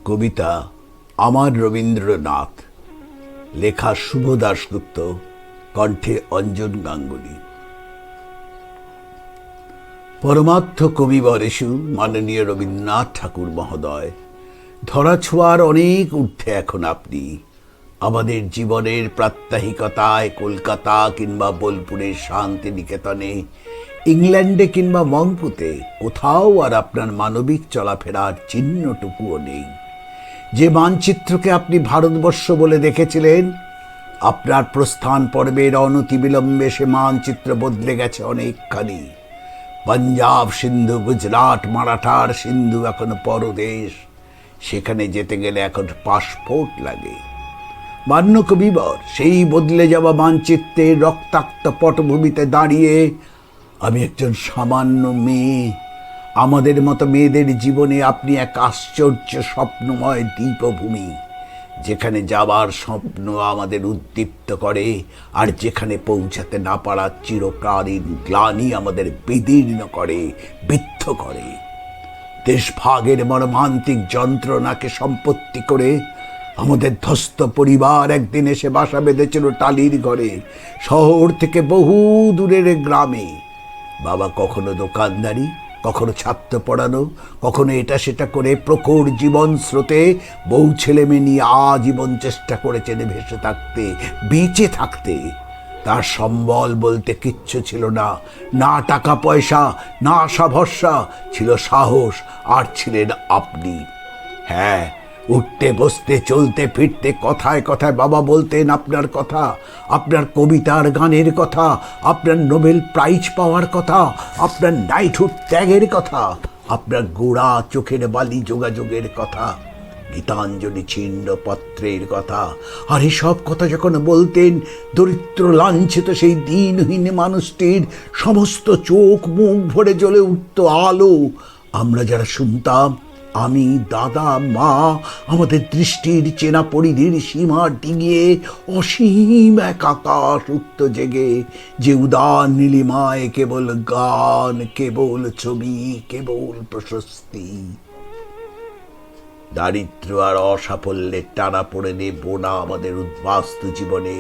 কবিতা আমার রবীন্দ্রনাথ, লেখা শুভ দাশগুপ্ত, কণ্ঠে অঞ্জন গাঙ্গুলি। পরমার্থ কবিবরেষু মাননীয় রবীন্দ্রনাথ ঠাকুর মহোদয়, ধরাছোঁয়ার অনেক ঊর্ধ্বে এখন আপনি। আমাদের জীবনের প্রাত্যহিকতায় কলকাতা কিংবা বোলপুরের শান্তিনিকেতনে, ইংল্যান্ডে কিংবা মংপুতে কোথাও আর আপনার মানবিক চলাফেরার চিহ্নটুকুও নেই। যে মানচিত্রকে আপনি ভারতবর্ষ বলে দেখেছিলেন, আপনার প্রস্থান পর্বের অনতিবিলম্বে সে মানচিত্র বদলে গেছে অনেকখানি। পাঞ্জাব, সিন্ধু, গুজরাট, মারাঠার সিন্ধু এখন পরদেশ। সেখানে যেতে গেলে এখন পাসপোর্ট লাগে। মান্য কবিবর, সেই বদলে যাওয়া মানচিত্রের রক্তাক্ত পটভূমিতে দাঁড়িয়ে আমি একজন সামান্য মেয়ে। আমাদের মতো মেয়েদের জীবনে আপনি এক আশ্চর্য স্বপ্নময় দীপভূমি, যেখানে যাবার স্বপ্ন আমাদের উদ্দীপ্ত করে, আর যেখানে পৌঁছাতে না পারার চিরকালীন গ্লানি আমাদের বিদীর্ণ করে, বিদ্ধ করে। দেশভাগের মর্মান্তিক যন্ত্রণাকে সম্পত্তি করে আমাদের ধ্বস্ত পরিবার একদিন এসে বাসা বেঁধেছিল টালির ঘরে, শহর থেকে বহু দূরের গ্রামে। বাবা কখনো দোকানদারি, কখনো ছাত্র পড়ানো, কখনো এটা সেটা করে প্রখর জীবন স্রোতে বউ ছেলে মেয়ে নিয়ে আজীবন চেষ্টা করেছেন ভেসে থাকতে, বেঁচে থাকতে। তার সম্বল বলতে কিচ্ছু ছিল না, না টাকা পয়সা, না আশা ভরসা, ছিল সাহস, আর ছিলেন আপনি। হ্যাঁ, উঠতে বসতে চলতে ফিরতে কথায় কথায় বাবা বলতেন আপনার কথা, আপনার কবিতার গানের কথা, আপনার নোবেল প্রাইজ পাওয়ার কথা, আপনার নাইটহুড ত্যাগের কথা, আপনার গোড়া চোখের বালি যোগাযোগের কথা, গীতাঞ্জলি ছিন্ন পত্রের কথা। আর এসব কথা যখন বলতেন, দরিদ্র লাঞ্ছিত সেই দিনহীন মানুষটির সমস্ত চোখ মুখ ভরে জ্বলে উঠত আলো। আমরা যারা শুনতাম, আমি, দাদা, মা, আমাদের দৃষ্টির চেনা পরিধির সীমা ডিঙিয়ে অসীম এক আকাশ উঠত জেগে, যে উদার নীলিমায় কেবল গান, কেবল ছবি, কেবল প্রশস্তি। দারিদ্র আর অসাফল্যের টানা পড়ে নেব না আমাদের উদ্বাস্তু জীবনে।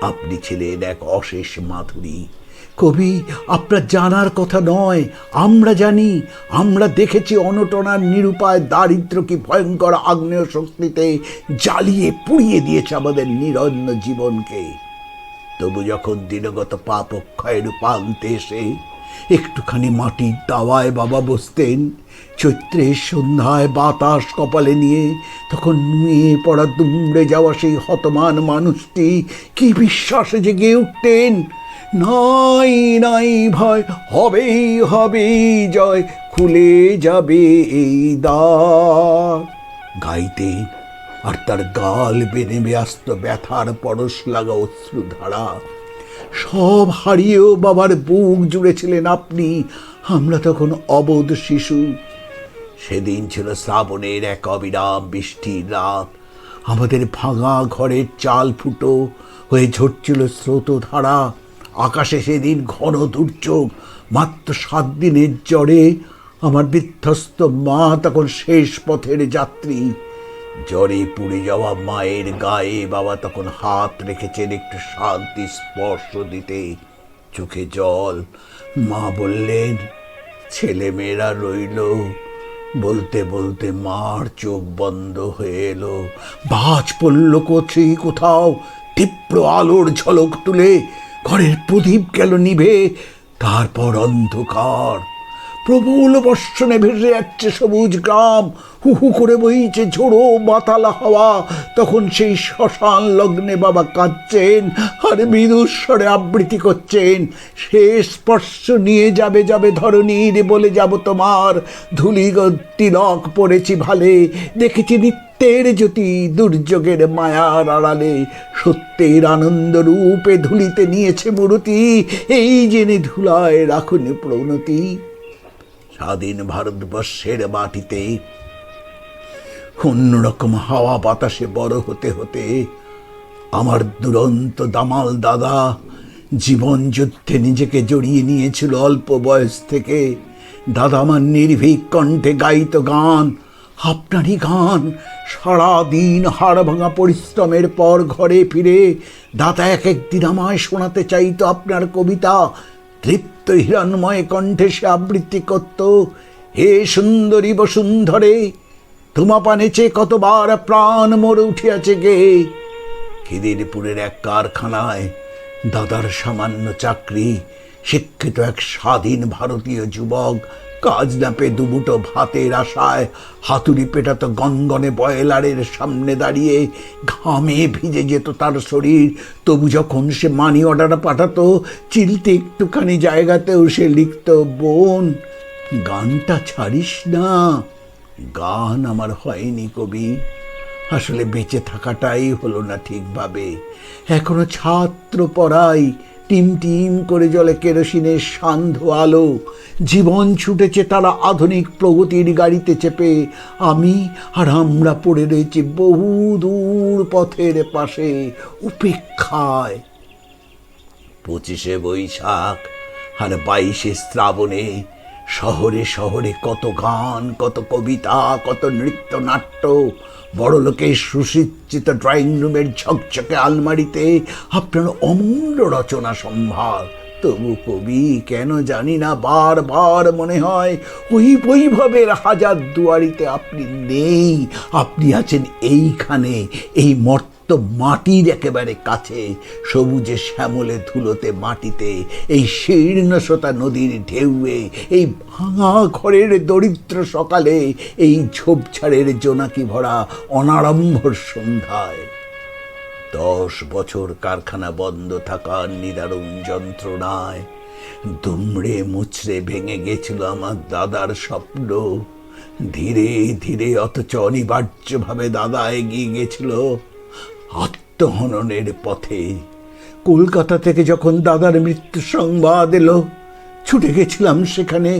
আপনি ছিলেন এক অশেষ মাধুরী। কবি, আপনার জানার কথা নয়, আমরা জানি। আমরা দেখেছি অনটনার নিরুপায় দারিদ্র কি ভয়ঙ্কর আগ্নেয় শক্তিতে জ্বালিয়ে পুড়িয়ে দিয়েছে আমাদের নিরন্ন জীবনকে। তবু যখন দিনগত পাপ অক্ষয়ের প্রান্তে এসে একটুখানি মাটির দাওয়ায় বাবা বসতেন, চৈত্রের সন্ধ্যায় বাতাস কপালে নিয়ে, তখন নুয়ে পড়া দুমড়ে যাওয়া সেই হতমান মানুষটি কি বিশ্বাসে জেগে উঠতেন, নাই নাই ভয়, হবেই হবেই জয়, খুলে যাবে এই দ্বার গাইতেন। আর তার গাল বেনেবে আসত ব্যথার পরশ লাগা অশ্রুধারা। সব হারিয়েও বাবার বুক জুড়েছিলেন আপনি। আমরা তখন অবোধ শিশু। সেদিন ছিল শ্রাবণের এক অবিরাম বৃষ্টির রাত। আমাদের ভাঙা ঘরের চাল ফুটো হয়ে ঝরছিল স্রোতধারা। আকাশে সেদিন ঘন দুর্যোগ। মাত্র 7 দিনের জ্বরে আমার বিধ্বস্ত মা তখন শেষ পথের যাত্রী। জ্বরে পুড়ে যাওয়া মায়ের গায়ে বাবা তখন হাত রেখেছেন একটু শান্তি স্পর্শ দিতে। চোখে জল। মা বললেন, ছেলেমেয়েরা রইল। বলতে বলতে মার চোখ বন্ধ হয়ে এলো। বাজ পড়ল কোথাও। তীব্র আলোর ঝলক তুলে ঘরের প্রদীপ গেল নিভে। তারপর অন্ধকার। প্রবল বর্ষণে ভেসে যাচ্ছে সবুজ গ্রাম। হু হু করে বইছে ঝোড়ো বাতালা হাওয়া। তখন সেই শ্মশান লগ্নে বাবা কাঁদছেন আর মৃদুস্বরে আবৃত্তি করছেন, শেষ স্পর্শ নিয়ে যাবে যাবে ধরণীর, বলে যাব তোমার। ধুলি তিলক পড়েছি ভালে, দেখেছি নিত্যের জ্যোতি দুর্যোগের মায়ার আড়ালে। সত্যের আনন্দ রূপে ধুলিতে নিয়েছে মূরতি, এই জেনে ধুলায় রাখুন প্রণতি। স্বাধীন ভারতবর্ষের মাটিতে অন্যরকম হাওয়া বাতাসে বড় হতে হতে আমার দুরন্ত দামাল দাদা জীবন যুদ্ধে নিজেকে জড়িয়ে নিয়েছিল অল্প বয়স থেকে। দাদা আমার নির্ভীক কণ্ঠে গাইত গান, আপনারই গান, সারাদিন হাড় ভাঙা পরিশ্রমের পর ঘরে ফিরে দাদা এক একদিন আমায় শোনাতে চাইতো আপনার কবিতা। তৃপ্ত হিরণময় কণ্ঠে সে আবৃত্তি করত, হে সুন্দরী বসুন্ধরে, তোমা পানে চেয়ে কতবার প্রাণ মোর উঠিয়াছে গে। খিদিরপুরের এক কারখানায় দাদার সামান্য চাকরি। শিক্ষিত এক স্বাধীন ভারতীয় যুবক, কাজ না পেয়ে দুমুটো ভাতের আশায় হাতুড়ি পেটাত গনগনে বয়লারের সামনে দাঁড়িয়ে। ঘামে ভিজে যেত তার শরীর, তবু যখন সে মানি অর্ডার পাঠাতো, চিলতে একটুখানি জায়গাতেও সে লিখত, বোন গানটা ছাড়িস না। গান আমার হয়নি কবি, আসলে বেঁচে থাকাটাই হলো না ঠিকভাবে। এখনো ছাত্র পড়াই, টিম টিম করে জলে কেরোসিনের সান্ধ্য আলো। জীবন ছুটেছে তারা আধুনিক প্রগতির গাড়িতে চেপে, আমি আর আমরা পড়ে রয়েছি বহু দূর পথের পাশে উপেক্ষায়। 25শে বৈশাখ আর 22শে শ্রাবণে শহরে শহরে কত গান, কত কবিতা, কত নৃত্য নাট্য। বড়লোকের সুসজ্জিত ড্রয়িং রুমের ঝকঝকে আলমারিতে আপনার অমূল্য রচনা সম্ভার। তবু কবি কেন জানি না বারবার মনে হয় ওই বৈভবের হাজার দুয়ারিতে আপনি নেই। আপনি আছেন এইখানে, এই মর্ত মাটির একেবারে কাছে, সবুজে শ্যামলে ধুলোতে মাটিতে, এই শীর্ণসতা নদীর ঢেউয়ে, এই ভাঙা ঘরের দরিদ্র সকালে, এই ঝোপঝাড়ের জোনাকি ভরা অনাড়ম্বর সন্ধ্যায়। 10 বছর কারখানা বন্ধ থাকার নিদারুণ যন্ত্রণায় দুমড়ে মুচড়ে ভেঙে গেছিল আমার দাদার স্বপ্ন। ধীরে ধীরে অথচ অনিবার্যভাবে দাদা এগিয়ে গেছিল আত্মহননের পথে। কলকাতা থেকে যখন দাদার মৃত্যু সংবাদ এলো, ছুটে গেছিলাম সেখানে।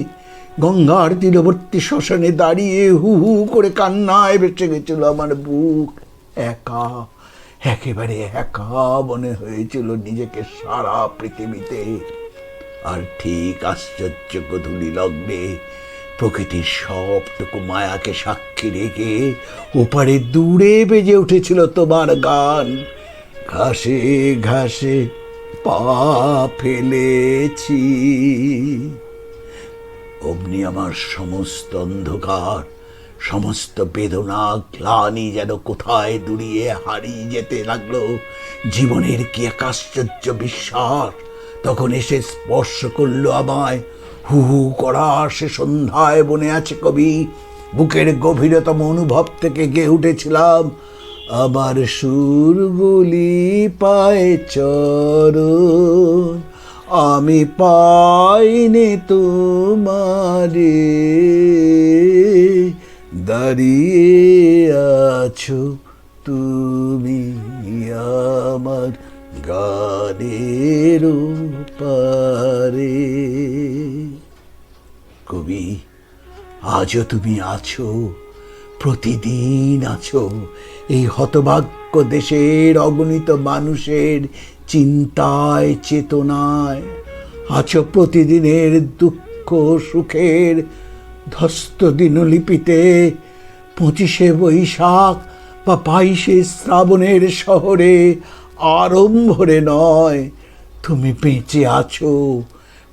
গঙ্গার তীরবর্তী শ্মশানে দাঁড়িয়ে হু হু করে কান্নায় ভেসে গেছিল আমার বুক। একা, একেবারে একা মনে হয়েছিল নিজেকে সারা পৃথিবীতে। আর ঠিক আশ্চর্য গধূলি লগ্নে প্রকৃতির সবটুকু মায়াকে সাক্ষী রেখে ওপারে দূরে বেজে উঠেছিল তোমার গান। ঘাসে ঘাসে পা ফেলেছি। অমনি আমার সমস্ত অন্ধকার, সমস্ত বেদনা, গ্লানি যেন কোথায় দূরিয়ে হারিয়ে যেতে লাগলো। জীবনের কি এক আশ্চর্য বিশ্বাস তখন এসে স্পর্শ করলো আমায়। হু হু করা সে সন্ধ্যায় বনে আছে কবি। বুকের গভীরতম অনুভব থেকে গেয়ে উঠেছিলাম, আমার সুরগুলি পায়ে চরণ, আমি পাইনি তোমারে, দাঁড়িয়ে আছো তুমি আমার গানের পারে। কবি, আজও তুমি আছো, প্রতিদিন আছো এই হতভাগ্য দেশের অগণিত মানুষের চিন্তায়, চেতনায়। আছো প্রতিদিনের দুঃখ সুখের ধ্বস্ত দিনলিপিতে। 25শে বৈশাখ বা 22শে শ্রাবণের শহরে আড়ম্বরে নয়, তুমি বেঁচে আছো,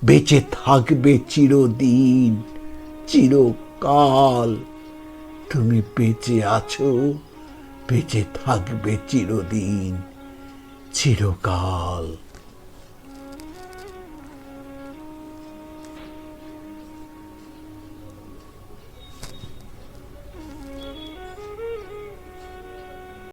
বেঁচে থাকবে চিরদিন, চিরকাল। তুমি বেঁচে আছো, বেঁচে থাকবে চিরদিন, চিরকাল।